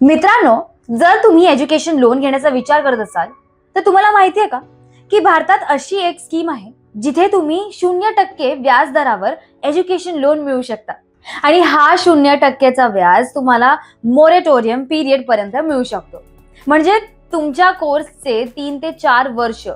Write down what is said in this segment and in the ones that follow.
मित्रांनो, जर तुम्ही एज्युकेशन लोन घेण्याचा विचार करत असाल तर तुम्हाला माहिती आहे का की भारतात अशी एक स्कीम आहे जिथे तुम्ही 0% व्याज दरावर एज्युकेशन लोन मिळू शकता आणि हा 0%चा व्याज तुम्हाला मोरेटोरियम पिरियड पर्यंत मिळू शकतो. म्हणजे तुमच्या कोर्सचे 3 ते 4 वर्ष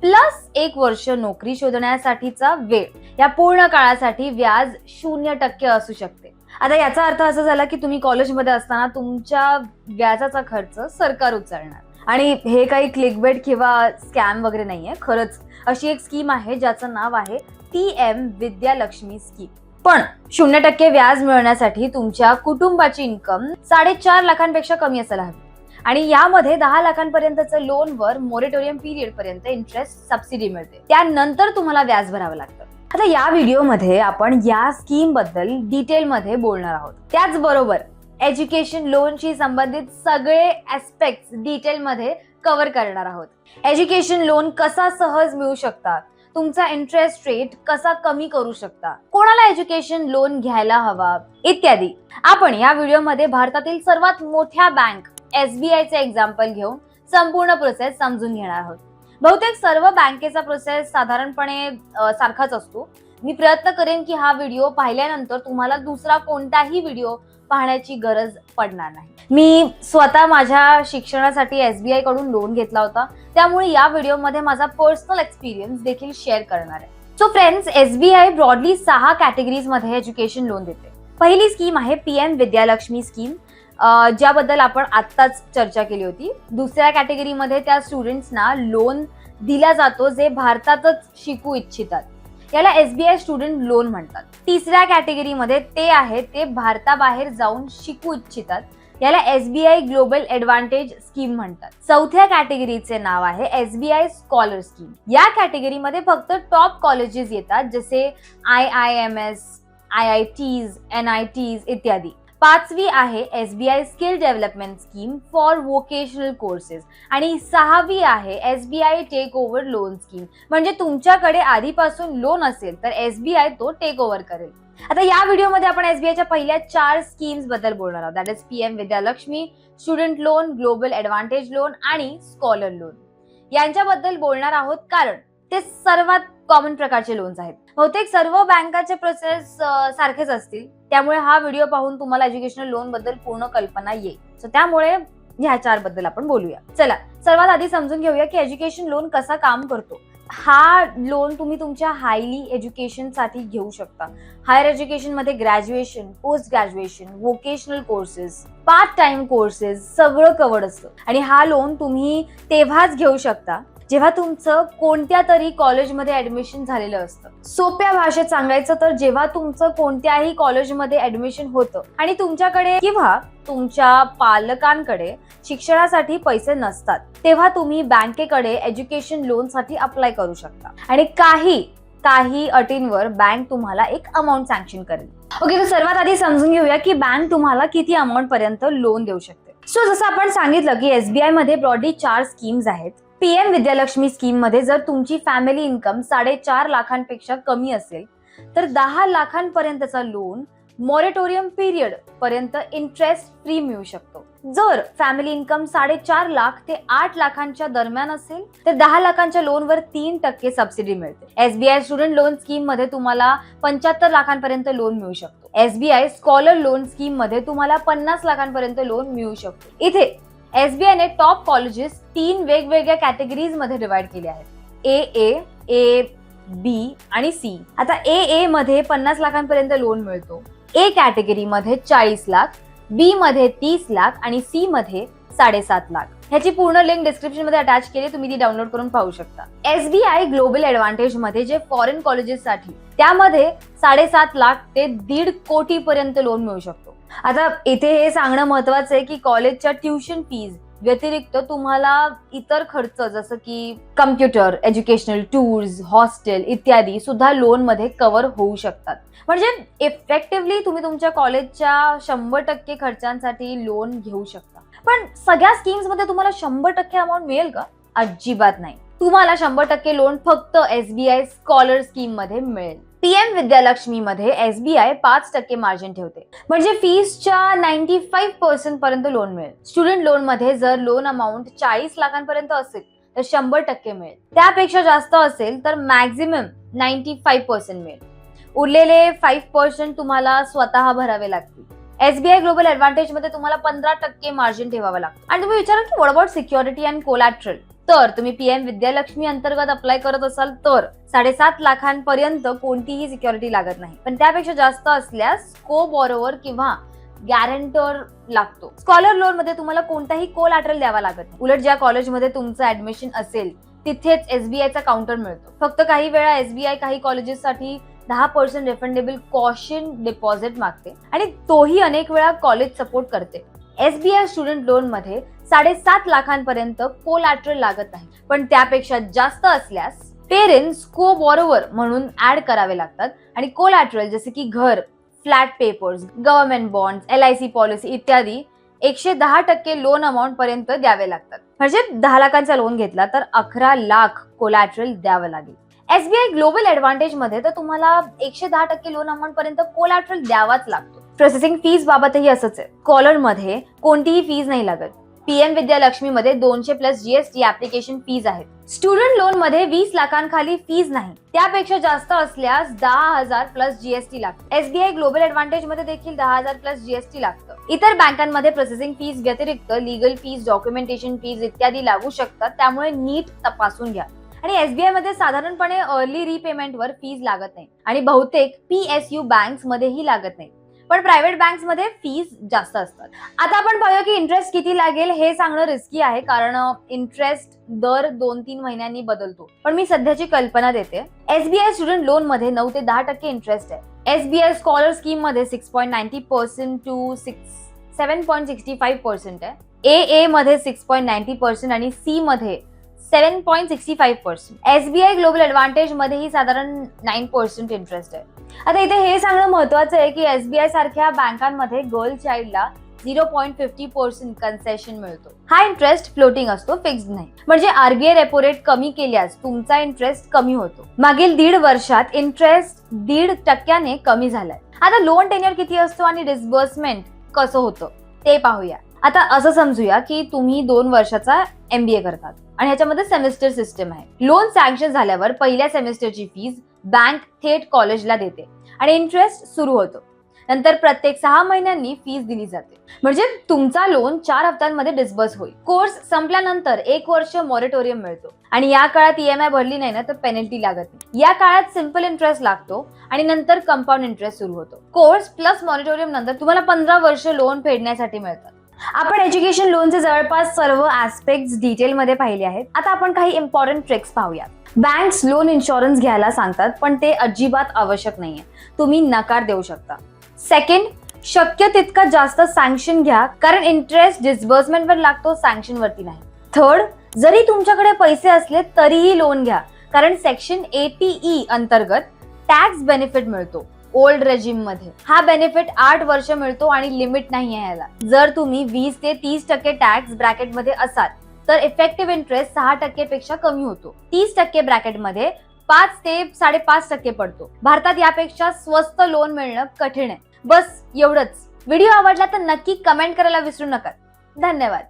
प्लस 1 वर्ष नोकरी शोधण्यासाठीचा वेळ या पूर्ण काळासाठी व्याज 0% असू शकते. आता याचा अर्थ असा झाला की तुम्ही कॉलेजमध्ये असताना तुमच्या व्याजाचा खर्च सरकार उचलणार आणि हे काही क्लिकबेट किंवा स्कॅम वगैरे नाहीये. खरंच अशी एक स्कीम आहे ज्याचं नाव आहे PM विद्यालक्ष्मी स्कीम. पण 0% व्याज मिळण्यासाठी तुमच्या कुटुंबाची इन्कम 4.5 लाखांपेक्षा कमी असायला हवी आणि यामध्ये 10 लाखांपर्यंतचं लोनवर मोरेटोरियम पिरियड पर्यंत इंटरेस्ट सबसिडी मिळते. त्यानंतर तुम्हाला व्याज भरावं लागतं. आता या व्हिडिओमध्ये आपण या स्कीम बद्दल डिटेलमध्ये बोलणार आहोत. त्याचबरोबर एज्युकेशन लोनशी संबंधित सगळे ऍस्पेक्ट्स डिटेलमध्ये कव्हर करणार आहोत. एज्युकेशन लोन कसा सहज मिळू शकतात, तुमचा इंटरेस्ट रेट कसा कमी करू शकता, कोणाला एज्युकेशन लोन घ्यायला हवा इत्यादी आपण या व्हिडिओमध्ये भारतातील सर्वात मोठ्या बँक SBI चे एक्झाम्पल घेऊन संपूर्ण प्रोसेस समजून घेणार आहोत. बहुतेक सर्व बँकेचा प्रोसेस साधारणपणे सारखाच असतो. मी प्रयत्न करेन की हा व्हिडिओ पाहिल्यानंतर तुम्हाला दुसरा कोणताही व्हिडिओ पाहण्याची गरज पडणार नाही. मी स्वतः माझ्या शिक्षणासाठी SBI कडून लोन घेतला होता, त्यामुळे या व्हिडिओमध्ये माझा पर्सनल एक्सपिरियन्स देखील शेअर करणार आहे. So friends, SBI broadly 6 categories मध्ये एज्युकेशन लोन देते. पहिली स्कीम आहे PM विद्यालक्ष्मी स्कीम, ज्याबद्दल आपण आत्ताच चर्चा केली होती. दुसऱ्या कॅटेगरीमध्ये त्या स्टुडंट्सना लोन दिला जातो जे भारतातच शिकू इच्छितात, याला SBI स्टुडंट लोन म्हणतात. तिसऱ्या कॅटेगरीमध्ये ते भारताबाहेर जाऊन शिकू इच्छितात, याला SBI ग्लोबल ऍडव्हान्टेज स्कीम म्हणतात. चौथ्या कॅटेगरीचे नाव आहे SBI स्कॉलर स्कीम. या कॅटेगरीमध्ये फक्त टॉप कॉलेजेस येतात, जसे IIMS, IITs, NITs इत्यादी. पाचवी आहे SBI skill development scheme for vocational courses आणि सहावी आहे SBI take over loan scheme. म्हणजे तुमच्याकडे आधीपासून लोन असेल तर SBI तो टेक ओव्हर करेल. आता या व्हिडिओमध्ये आपण SBIच्या पहिल्या 4 स्कीम्स बद्दल बोलणार आहोत. That is PM Vidyalakshmi, student loan, global advantage loan आणि स्कॉलर लोन. यांच्याबद्दल बोलणार आहोत कारण ते सर्वात कॉमन प्रकारचे लोन्स आहेत. बहुतेक सर्व बँकाचे प्रोसेस सारखेच असतील, त्यामुळे हा व्हिडिओ पाहून तुम्हाला एज्युकेशनल लोन बद्दल पूर्ण कल्पना येईल. सो त्यामुळे ह्या 4 बद्दल आपण बोलूया. चला, सर्वात आधी समजून घेऊया की एज्युकेशन लोन कसा काम करतो. हा लोन तुम्ही तुमच्या हायली एज्युकेशन साठी घेऊ शकता. हायर एज्युकेशन मध्ये graduation, post graduation, vocational courses, part time courses सगळं कव्हर्ड असतं आणि हा लोन तुम्ही तेव्हाच घेऊ शकता जेव्हा तुमचं कोणत्या तरी कॉलेजमध्ये ऍडमिशन झालेलं असतं. सोप्या भाषेत सांगायचं तर जेव्हा तुमचं कोणत्याही कॉलेजमध्ये ऍडमिशन होतं आणि तुमच्याकडे किंवा तुमच्या पालकांकडे शिक्षणासाठी पैसे नसतात, तेव्हा तुम्ही बँकेकडे एज्युकेशन लोन साठी अप्लाय करू शकता आणि काही अटींवर बँक तुम्हाला एक अमाऊंट सँक्शन करेल. ओके, तर सर्वात आधी समजून घेऊया की बँक तुम्हाला किती अमाऊंट पर्यंत लोन देऊ शकते. सो जसं आपण सांगितलं की SBI मध्ये ब्रॉडली 4 स्कीम्स आहेत. PM विद्यालक्ष्मी स्कीम मध्ये जर तुमची फॅमिली इन्कम 4.5 लाखांपेक्षा कमी असेल तर 10 लाखांपर्यंतचा लोन मोरेटोरियम पिरियड पर्यंत इंटरेस्ट फ्री मिळू शकतो. जर फॅमिली इन्कम 4.5 लाख ते 8 लाखांच्या दरम्यान असेल तर 10 लाखांच्या लोनवर 3% सबसिडी मिळते. SBI स्टुडंट लोन स्कीम मध्ये तुम्हाला 75 लाखांपर्यंत लोन मिळू शकतो. SBI स्कॉलर लोन स्कीम मध्ये तुम्हाला 50 लाखांपर्यंत लोन मिळू शकतो. इथे SBI ने टॉप कॉलेजेस 3 वेगवेगळ्या कॅटेगरीज मध्ये डिवाइड केले आहेत. A, B आणि C. आता AA मध्ये 50 लाखांपर्यंत लोन मिळतो, A कॅटेगरी मध्ये 40 लाख, B मध्ये 30 लाख आणि C मध्ये 7.5 लाख. ह्याची पूर्ण लिंक डिस्क्रिप्शन मध्ये अटॅच केली, तुम्ही ती डाउनलोड करून पाहू शकता. SBI ग्लोबल ऍडव्हान्टेज मध्ये जे फॉरेन कॉलेजेस साठी, त्यामध्ये 7.5 लाख ते 1.5 कोटी पर्यंत लोन मिळू शकतो. आता इथे हे सांगणं महत्वाचं आहे की कॉलेजच्या ट्युशन फीज व्यतिरिक्त तुम्हाला इतर खर्च जसं की कम्प्युटर, एज्युकेशनल टूर्स, हॉस्टेल इत्यादी सुद्धा लोन मध्ये कव्हर होऊ शकतात. म्हणजे इफेक्टिव्हली तुम्ही तुमच्या कॉलेजच्या 100% खर्चांसाठी लोन घेऊ शकता. पण सगळ्या स्कीम्स मध्ये तुम्हाला 100% अमाऊंट मिळेल का? अजिबात नाही. तुम्हाला 100% लोन फक्त SBI स्कॉलर स्कीम मध्ये मिळेल. पीएम विद्यालक्ष्मी मध्ये एसबीआय 5% मार्जिन ठेवते, म्हणजे फीसच्या 95% पर्यंत लोन मिळेल. स्टुडंट लोन मध्ये जर लोन अमाऊंट 40 लाखांपर्यंत असेल तर 100% मिळेल. त्यापेक्षा जास्त असेल तर मॅक्झिमम 95% मिळेल. उरलेले 5% तुम्हाला स्वतः भरावे लागतील. एसबीआय ग्लोबल ऍडव्हान्टेज मध्ये तुम्हाला 15% मार्जिन ठेवावं लागतं. आणि तुम्ही विचाराल की what about security and collateral, तर तुम्ही पीएम विद्यालक्ष्मी अंतर्गत अप्लाय करत असाल तर 7.5 लाखांपर्यंत कोणतीही सिक्युरिटी लागत नाही, पण त्यापेक्षा जास्त असल्यास को बॉरोवर किंवा गॅरंटर लागतो. स्कॉलर लोन मध्ये तुम्हाला कोणताही कोलॅटरल द्यावा लागत नाही. उलट ज्या कॉलेजमध्ये तुमचं ऍडमिशन असेल तिथेच एसबीआयचा काउंटर मिळतो. फक्त काही वेळा एसबीआय काही कॉलेजेससाठी 10% रिफंडेबल कॉशन डिपॉझिट मागते आणि तोही अनेक वेळा कॉलेज सपोर्ट करते. एसबीआय स्टुडंट लोन मध्ये 7.5 लाखांपर्यंत कोलॅटरल लागत नाही, पण त्यापेक्षा जास्त असल्यास पेरेंट्स को बॉरोवर म्हणून ऍड करावे लागतात आणि कोलॅटरल जसे की घर, flat papers, government bonds, LIC policy इत्यादी 110% लोन अमाऊंट पर्यंत द्यावे लागतात. म्हणजे 10 लाखांचा लोन घेतला तर 11 लाख कोलॅटरल द्यावं लागेल. एसबीआय ग्लोबल ऍडव्हान्टेज मध्ये तर तुम्हाला 110% लोन अमाऊंट पर्यंत कोलॅटरल द्यावाच लागतो. प्रोसेसिंग फीस बाबतही असंच आहे. स्कॉलर मध्ये कोणतीही फीस नाही लागत. पीएम विद्यालक्ष्मी मध्ये 200+ जीएसटी ऍप्लिकेशन फीज आहेत. स्टुडंट लोन मध्ये 20 लाखांखाली फीज नाही, त्यापेक्षा जास्त असल्यास 10,000+ जीएसटी लागतं. एसबीआय ग्लोबल ऍडव्हान्टेज मध्ये देखील 10,000+ जीएसटी लागतं. इतर बँकांमध्ये प्रोसेसिंग फीज व्यतिरिक्त लीगल फीज, डॉक्युमेंटेशन फीज इत्यादी लागू शकतात, त्यामुळे नीट तपासून घ्या. आणि एसबीआय मध्ये साधारणपणे अर्ली रिपेमेंटवर फीज लागत नाही आणि बहुतेक PSU बँक्स मध्येही लागत नाही, पण प्रायव्हेट बँक्स मध्ये फीज जास्त असतात. आता आपण पाहूया की इंटरेस्ट किती लागेल. हे सांगणं रिस्की आहे कारण इंटरेस्ट दर 2-3 महिन्यांनी बदलतो, पण मी सध्याची कल्पना देते. एसबीआय स्टुडंट लोन मध्ये 9 ते 10% इंटरेस्ट आहे. एसबीआय स्कॉलर स्कीम मध्ये 6.90% to 7.65% आहे. AA मध्ये 6.90% आणि C मध्ये 7.65%. एसबीआय ग्लोबल ऍडव्हान्टेज मध्येही साधारण 9% इंटरेस्ट आहे. आता इथे हे सांगणं महत्वाचं आहे की एसबीआय सारख्या बँकांमध्ये गर्ल चाइल्डला 0.50% कन्सेशन मिळतो. हा इंटरेस्ट फ्लोटिंग असतो, फिक्स्ड नाही. म्हणजे आरबीआय रेपो रेट कमी केल्यास तुमचा इंटरेस्ट कमी होतो. मागील 1.5 वर्षात इंटरेस्ट 1.5% कमी झालाय. आता लोन टेन्युअर किती असतो आणि डिस्बर्समेंट कसं होतं ते पाहूया. आता असं समजूया की तुम्ही 2 वर्षाचा MBA करतात आणि ह्याच्यामध्ये सेमिस्टर सिस्टम आहे. लोन सँक्शन झाल्यावर पहिल्या सेमिस्टरची फीज बँक थेट कॉलेजला देते आणि इंटरेस्ट सुरू होतो. नंतर प्रत्येक 6 महिन्यांनी फीस दिली जाते, म्हणजे तुमचा लोन 4 हप्त्यांमध्ये डिस्बर्स होईल. कोर्स संपल्यानंतर 1 वर्ष मॉरेटोरियम मिळतो आणि या काळात EMI भरली नाही ना तर पेनल्टी लागत नाही. या काळात सिंपल इंटरेस्ट लागतो आणि नंतर कंपाऊंड इंटरेस्ट सुरू होतो. कोर्स प्लस मॉरेटोरियम नंतर तुम्हाला 15 वर्ष लोन फेडण्यासाठी मिळतात. आपण एज्युकेशन लोनचे जवळपास सर्व ऍस्पेक्ट्स डिटेलमध्ये पाहिले आहेत. आता आपण काही इम्पॉर्टंट ट्रिक्स पाहूया. बँक्स लोन इन्शुरन्स घ्यायला सांगतात, पण ते अजिबात आवश्यक नाहीये. तुम्ही नकार देऊ शकता. सेकंड, शक्य तितका जास्त सँक्शन घ्या, कारण इंटरेस्ट डिस्बर्समेंट वर लागतो, सँक्शन वरती नाही. थर्ड, जरी तुमच्याकडे पैसे असले तरीही लोन घ्या, कारण सेक्शन 80E अंतर्गत टॅक्स बेनिफिट मिळतो. ओल्ड रेजिम मध्ये हा बेनिफिट 8 वर्ष मिळतो आणि लिमिट नाही आहे याला. जर तुम्ही 20 ते 30% टॅक्स ब्रॅकेट मध्ये असाल तर इफेक्टिव्ह इंटरेस्ट 6% पेक्षा कमी होतो. 30% ब्रॅकेट मध्ये 5 ते 5.5% पडतो. भारतात यापेक्षा स्वस्त लोन मिळणं कठीण आहे. बस एवढंच. व्हिडिओ आवडला तर नक्की कमेंट करायला विसरू नका. धन्यवाद.